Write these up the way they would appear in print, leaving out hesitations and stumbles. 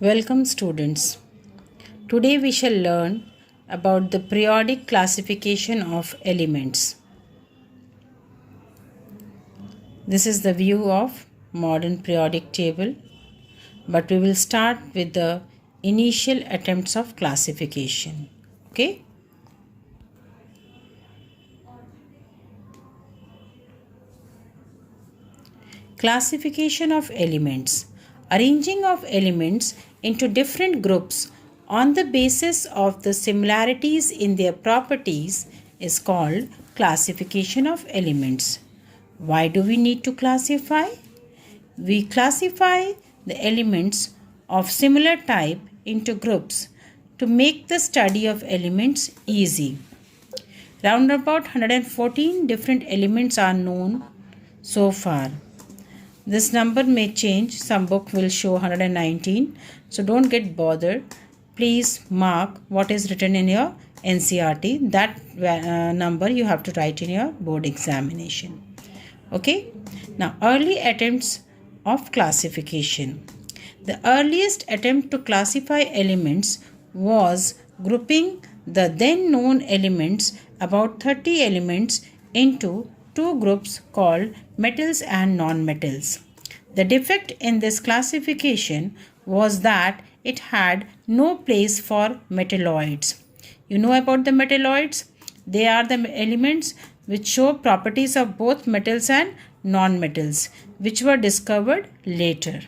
Welcome students. Today we shall learn about the periodic classification of elements. This is the view of modern periodic table, but we will start with the initial attempts of classification. Okay? Classification of elements. Arranging of elements into different groups on the basis of the similarities in their properties is called classification of elements. Why do we need to classify? We classify the elements of similar type into groups to make the study of elements easy. Round about 114 different elements are known so far. This number may change. Some book will show 119. So don't get bothered. Please mark what is written in your NCERT. That number you have to write in your board examination. Okay. Now early attempts of classification. The earliest attempt to classify elements was grouping the then known elements, about 30 elements, into two groups called metals and non-metals. The defect in this classification was that it had no place for metalloids. You know about the metalloids? They are the elements which show properties of both metals and non-metals, which were discovered later.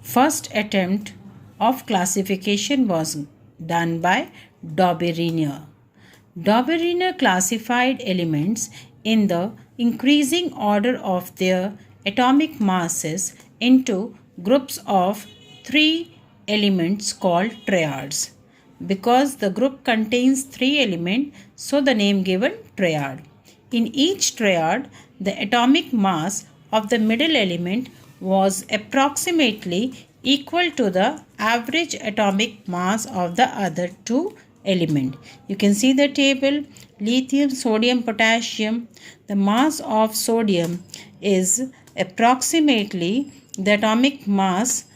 First attempt of classification was done by Dobereiner. Dobereiner classified elements in the increasing order of their atomic masses into groups of 3 elements called triads. Because the group contains 3 elements, so the name given triad. In each triad, the atomic mass of the middle element was approximately equal to the average atomic mass of the other 2 elements. You can see the table: lithium, sodium, potassium. The mass of sodium is approximately the atomic mass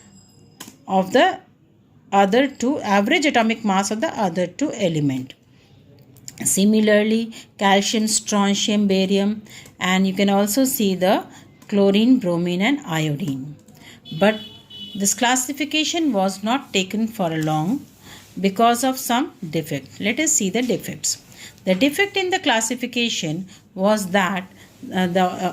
of the other 2, average atomic mass of the other 2 elements. Similarly, calcium, strontium, barium, and you can also see the chlorine, bromine and iodine. But this classification was not taken for long because of some defect. Let us see the defects. The defect in the classification was that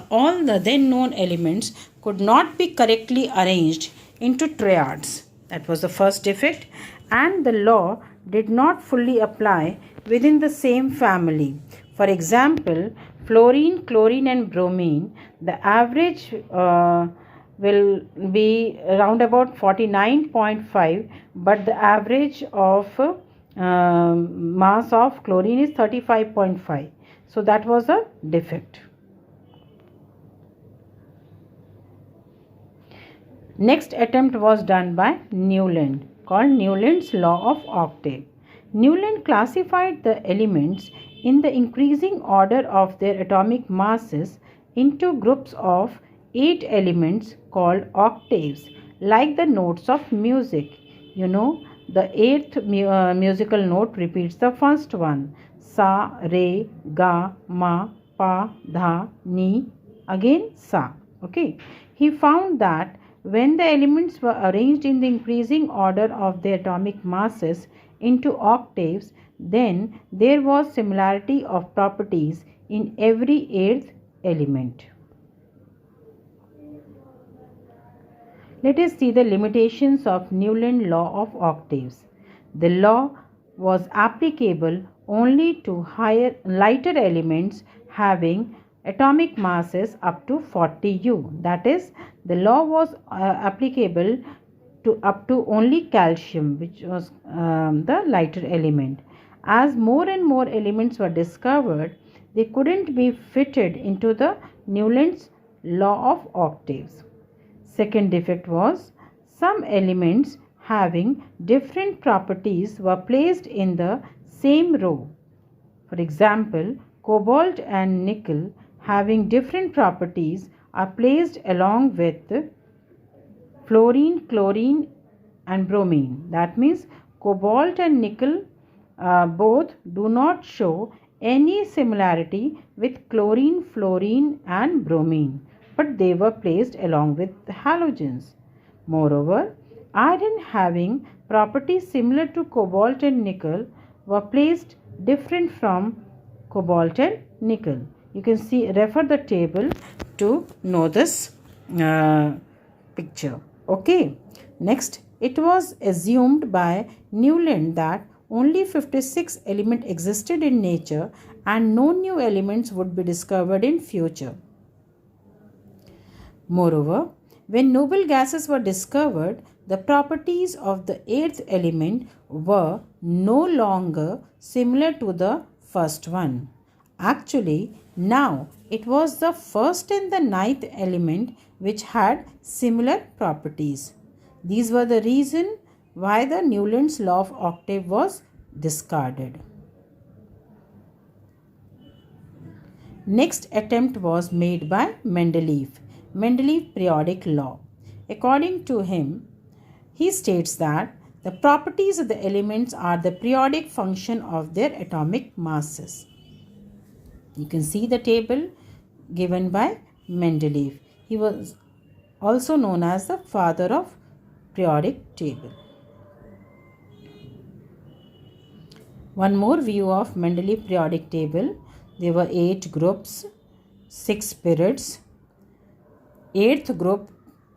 all the then known elements could not be correctly arranged into triads. That was the first defect, and the law did not fully apply within the same family. For example, fluorine, chlorine and bromine, the average will be around about 49.5, but the average of mass of chlorine is 35.5. So that was a defect. Next attempt was done by Newland, called Newland's law of octave. Newland classified the elements in the increasing order of their atomic masses into groups of 8 elements called octaves, like the notes of music. You know, the 8th musical note repeats the first one: sa, re, ga, ma, pa, dha, ni, again sa. Okay. He found that when the elements were arranged in the increasing order of their atomic masses into octaves, then there was similarity of properties in every 8th element. Let us see the limitations of Newland law of octaves. The law was applicable only to lighter elements having atomic masses up to 40 U. That is, the law was applicable to up to only calcium, which was the lighter element. As more and more elements were discovered, they couldn't be fitted into the Newland's law of octaves. Second defect was some elements having different properties were placed in the same row. For example, cobalt and nickel having different properties are placed along with fluorine, chlorine, and bromine. That means cobalt and nickel both do not show any similarity with chlorine, fluorine, and bromine, but they were placed along with halogens. Moreover, iron having properties similar to cobalt and nickel were placed different from cobalt and nickel. You can see, refer the table to know this picture. Okay. Next, it was assumed by Newland that only 56 elements existed in nature and no new elements would be discovered in future. Moreover, when noble gases were discovered, the properties of the eighth element were no longer similar to the first one. Actually, now it was the first and the ninth element which had similar properties. These were the reason why the Newland's law of octave was discarded. Next attempt was made by Mendeleev. Mendeleev periodic law. According to him, he states that the properties of the elements are the periodic function of their atomic masses. You can see the table given by Mendeleev. He was also known as the father of periodic table. One more view of Mendeleev periodic table. There were 8 groups, 6 periods. 8th group,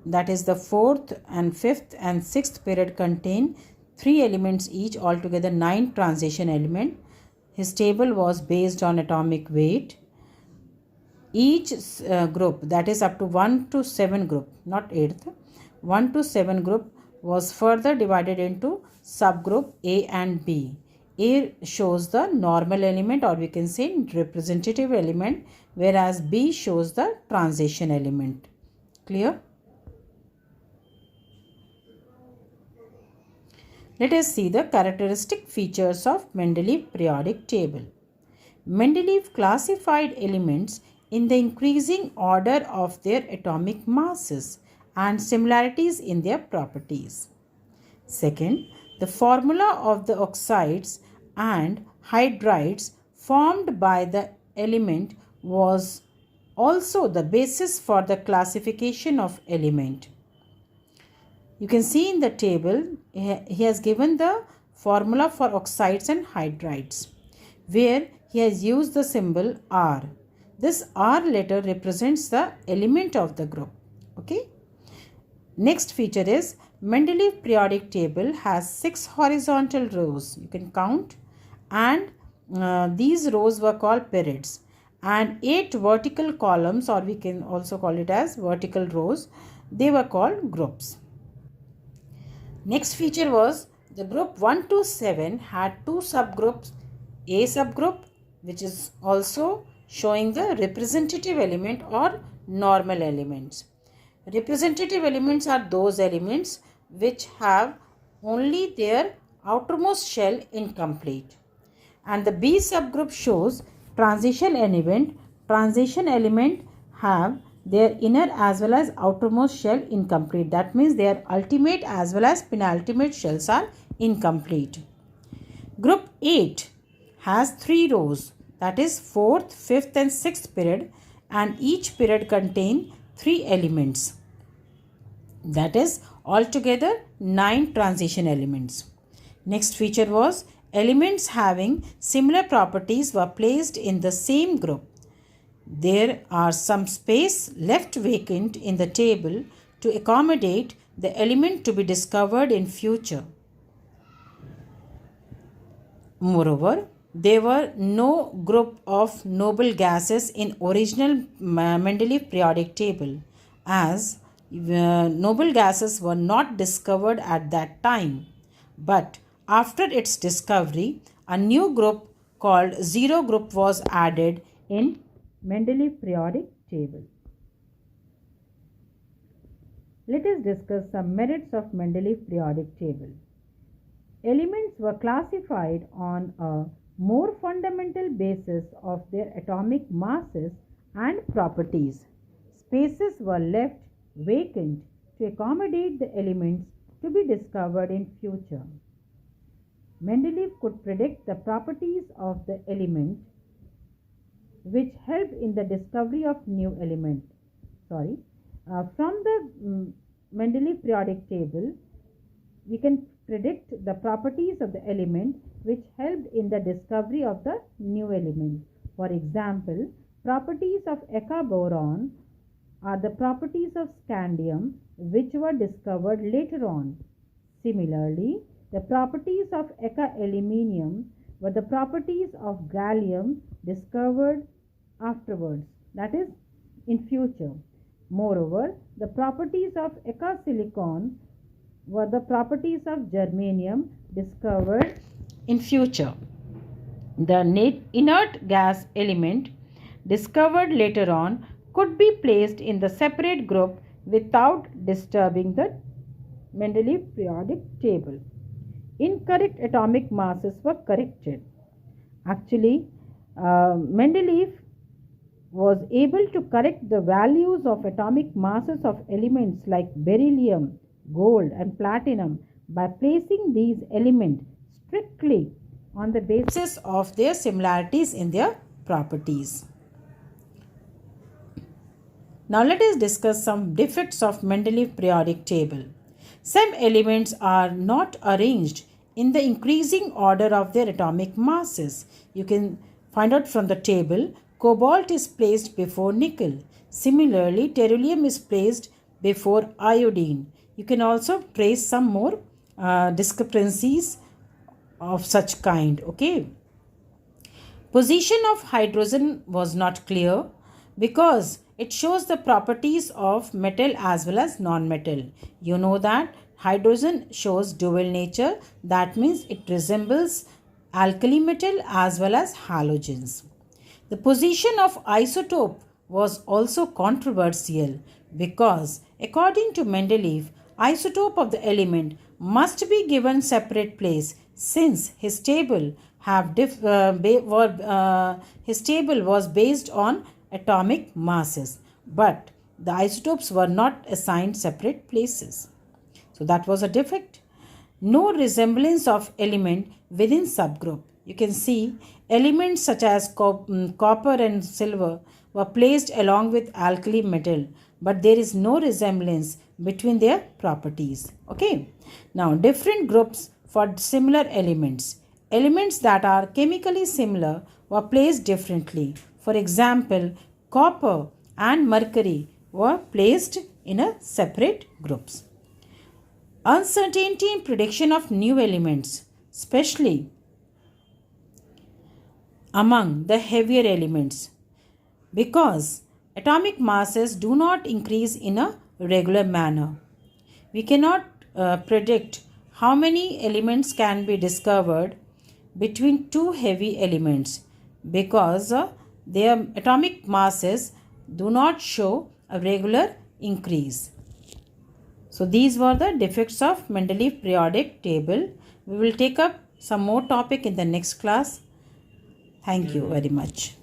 that is the 4th and 5th and 6th period, contain 3 elements each, altogether 9 transition elements. His table was based on atomic weight. Each group, that is up to 1 to 7 group, not 8th, 1 to 7 group was further divided into subgroup A and B. A shows the normal element, or we can say representative element, whereas B shows the transition element. Clear? Let us see the characteristic features of Mendeleev periodic table. Mendeleev classified elements in the increasing order of their atomic masses and similarities in their properties. Second, the formula of the oxides and hydrides formed by the element was also the basis for the classification of element. You can see in the table, he has given the formula for oxides and hydrides, where he has used the symbol R. This R letter represents the element of the group. Okay. Next feature is Mendeleev periodic table has 6 horizontal rows. You can count, and these rows were called periods, and 8 vertical columns, or we can also call it as vertical rows, they were called groups. Next feature was the group 1 to 7 had 2 subgroups. A subgroup, which is also showing the representative element or normal elements. Representative elements are those elements which have only their outermost shell incomplete. And the B subgroup shows transition element. Transition element have their inner as well as outermost shell incomplete. That means their ultimate as well as penultimate shells are incomplete. Group 8 has 3 rows, that is 4th, 5th and 6th period, and each period contain 3 elements. That is altogether 9 transition elements. Next feature was elements having similar properties were placed in the same group. There are some space left vacant in the table to accommodate the element to be discovered in future. Moreover, there were no group of noble gases in original Mendeleev periodic table, as noble gases were not discovered at that time. But after its discovery, a new group called zero group was added in Mendeleev periodic table. Let us discuss some merits of Mendeleev periodic table. Elements were classified on a more fundamental basis of their atomic masses and properties. Spaces were left vacant to accommodate the elements to be discovered in future. Mendeleev could predict the properties of the element which helped in the discovery of new element. From the Mendeleev periodic table, we can predict the properties of the element which helped in the discovery of the new element. For example, properties of Eka boron are the properties of scandium which were discovered later on. Similarly, the properties of Eka aluminium were the properties of gallium discovered afterwards, that is, in future. Moreover, the properties of Eka silicon were the properties of germanium discovered in future. The inert gas element discovered later on could be placed in the separate group without disturbing the Mendeleev periodic table. Incorrect atomic masses were corrected. Actually, Mendeleev was able to correct the values of atomic masses of elements like beryllium, gold and platinum by placing these elements strictly on the basis of their similarities in their properties. Now let us discuss some defects of Mendeleev periodic table. Some elements are not arranged in the increasing order of their atomic masses. You can find out from the table, cobalt is placed before nickel. Similarly, tellurium is placed before iodine. You can also trace some more discrepancies of such kind. Okay. Position of hydrogen was not clear because it shows the properties of metal as well as non-metal. You know that hydrogen shows dual nature. That means it resembles alkali metal as well as halogens. The position of isotope was also controversial because according to Mendeleev, isotope of the element must be given separate place since his table was based on atomic masses, but the isotopes were not assigned separate places. So that was a defect. No resemblance of element within subgroup. You can see elements such as copper and silver were placed along with alkali metal, but there is no resemblance between their properties. Okay. Now different groups for similar elements. Elements that are chemically similar were placed differently. For example, copper and mercury were placed in a separate groups. Uncertainty in prediction of new elements, especially among the heavier elements, because atomic masses do not increase in a regular manner. We cannot predict how many elements can be discovered between two heavy elements because their atomic masses do not show a regular increase. So these were the defects of Mendeleev periodic table. We will take up some more topic in the next class. Thank you very much.